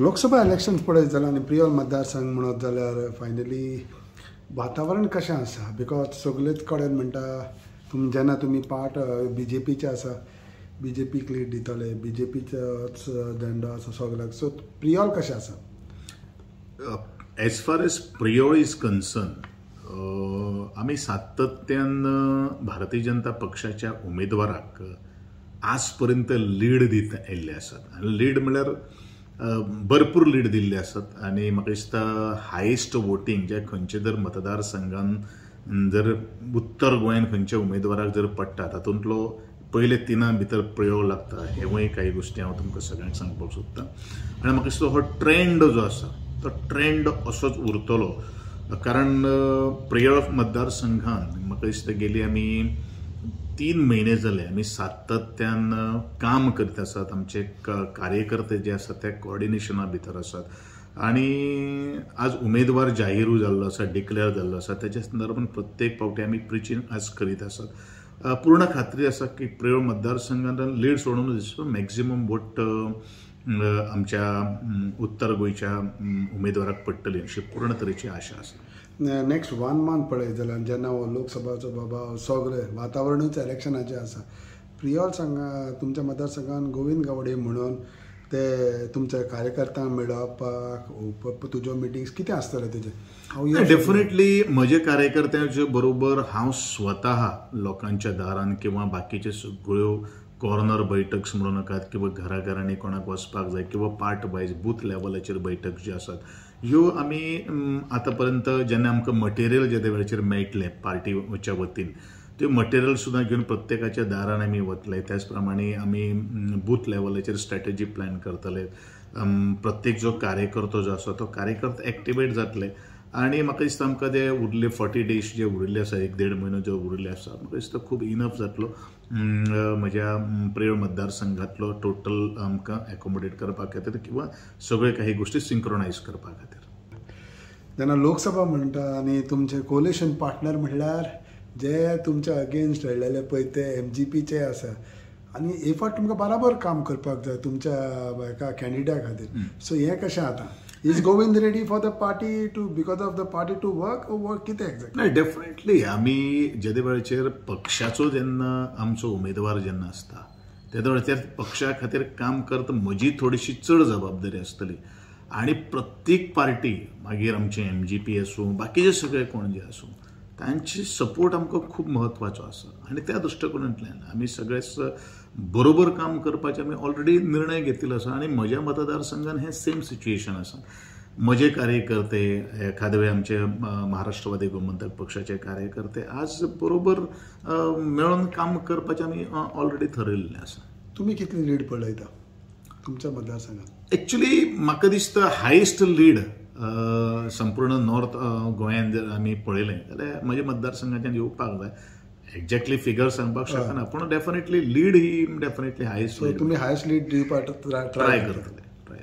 Lok Sabha election पळयत जाल्यार आनी प्रियोल मतदारसंघ म्हणत जाल्यार फायनली वातावरण कशें आसा बिकॉज सगळेच कडेन म्हणटा जेन्ना तुमी पार्ट BJPचे आसा BJPक लीड दितले BJPचोच झेंडो आसा सगळ्याक सो प्रियोल कशें आसा as far as प्रियोल is concern आमी सातत्यान भारतीय जनता पक्षाच्या उमेदवाराक आज पर्यंत लीड दित आयिल्ले आसात आनी लीड म्हळ्यार भरपूर लीड दिल्ले आसात आनी म्हाका दिसता हायेस्ट वोटींग जे खंयचे जर मतदारसंघान जर उत्तर गोंयान खंयच्या उमेदवाराक जर पडटा तातूंतलो पयले तिनां भितर प्रियोल लागता हेवूय काही गोश्टी हांव तुमकां सगळ्यांक सांगपाक सोदतां आनी म्हाका दिसता हो ट्रेंड जो आसा तो ट्रेंड असोच उरतलो कारण प्रियोल मतदारसंघान म्हाका दिसता गेली आमी 3 महिने जाले आमी सातत्यान काम करीत आसात आमचे कार्यकर्ते जे आसात ते कोऑर्डिनेशना भितर आसात आनी आज उमेदवार जाहीरूय जाल्लो आसा डिक्लेअर जाल्लो आसा त्याच्या संदर्भात प्रत्येक फावटी आमी प्रिचींग आज करीत आसात पूर्ण खात्री आसा की प्रियोल मतदारसंघात लीड सोडून मॅक्झिमम वोट आमच्या उत्तर गोंयच्या उमेदवाराक पडटली अशी पूर्ण तरेची आशा आसा नेक्स्ट 1 मंथ पळयत जाल्यार जेन्ना लोकसभाचो बाबा सगळे वातावरणूच इलेक्शनाचें आसा प्रियोल तुमच्या मतदारसंघान गोविंद गावडे म्हणून ते तुमच्या कार्यकर्त्यांक मेळपाक तुज्यो मिटिंग्स कितें आसतले तेजे डेफिनेटली म्हजे कार्यकर्त्यांच्या बरोबर हांव स्वता लोकांच्या दारान किंवा बाकीचे सगळ्यो कॉर्नर बैठक्स म्हणू नाकात किंवा घराघरांनी कोणाक वचपाक जाय किंवा पार्ट वायज बूथ लेवलाचेर बैठक ज्यो आसात ह्यो आमी आतां पर्यंत जेन्ना आमकां मटेरियल जे वेळाचेर मेळटलें पार्टीच्या वतीन त्यो मटेरियल सुद्दां घेवन प्रत्येकाच्या दारान आमी वतले त्याच प्रमाणे आमी बूथ लेवलाचेर स्ट्रॅटेजी प्लॅन करतले प्रत्येक जो कार्यकर्तो जो आसा तो कार्यकर्तो एक्टिवेट जातले आनी म्हाका दिसता आमकां जे उरले 40 डेज जे उरिल्ले आसा 1-1.5 म्हयनो जो उरिल्ले आसा म्हाका दिसता खूब इनफ जातलो म्हज्या प्रियोल मतदारसंघातलो टोटल आमकां एकोमोडेट करपा खातीर किंवा सगळे काही गोश्टी सिंक्रोनायज करपा खातीर जेन्ना लोकसभा म्हणटा आनी तुमचे कोलिशन पार्टनर म्हणल्यार जे तुमच्या अगेन्स्ट लढलेले पळय ते MGPचे आसा आनी एफर्ट तुमकां बराबर काम करपाक जाय तुमच्या एका कॅन्डिडेटा खातीर सो हें कशें आतां is Govind ready for the party to because of the party to work कितें एक्झॅक्ट नाही डेफिनेटली आमी जे वेळाचेर पक्षाचो जेन्ना आमचो उमेदवार जेन्ना आसता त्या वेळाचेर पक्षा खातीर काम करता म्हजी थोडीशी चड जबाबदारी आसतली आनी प्रत्येक पार्टी मागीर आमचे MGP आसूं बाकीचे सगळे कोण जे आसूं तांची सपोर्ट आमकां खूब म्हत्वाचो आसा आनी त्या दृश्टिकोनांतल्यान आमी सगळेच बरोबर काम करपाचे आमी ऑलरेडी निर्णय घेतिल्लो आसा आनी म्हज्या मतदारसंघान हें सेम सिच्युएशन आसा म्हजे कार्यकर्ते एखादे वेळी आमचे महाराष्ट्रवादी गोमंतक पक्षाचे कार्यकर्ते आज बरोबर मेळून काम करपाचें आमी ऑलरेडी ठरयिल्लें आसा तुमी कितली लीड पळयता तुमच्या मतदारसंघात एक्चुअली म्हाका दिसता हायेस्ट लीड संपूर्ण नॉर्थ गोंयान जर आमी पळयलें जाल्यार म्हज्या मतदारसंघाच्यान येवपाक जाय एक्झॅक्टली फिगर सांगपाक शकना पूण डेफिनेटली लीड ही डेफिनेटली हायेस्ट तुमी हायेस्ट लीड दिवपाक ट्राय करतले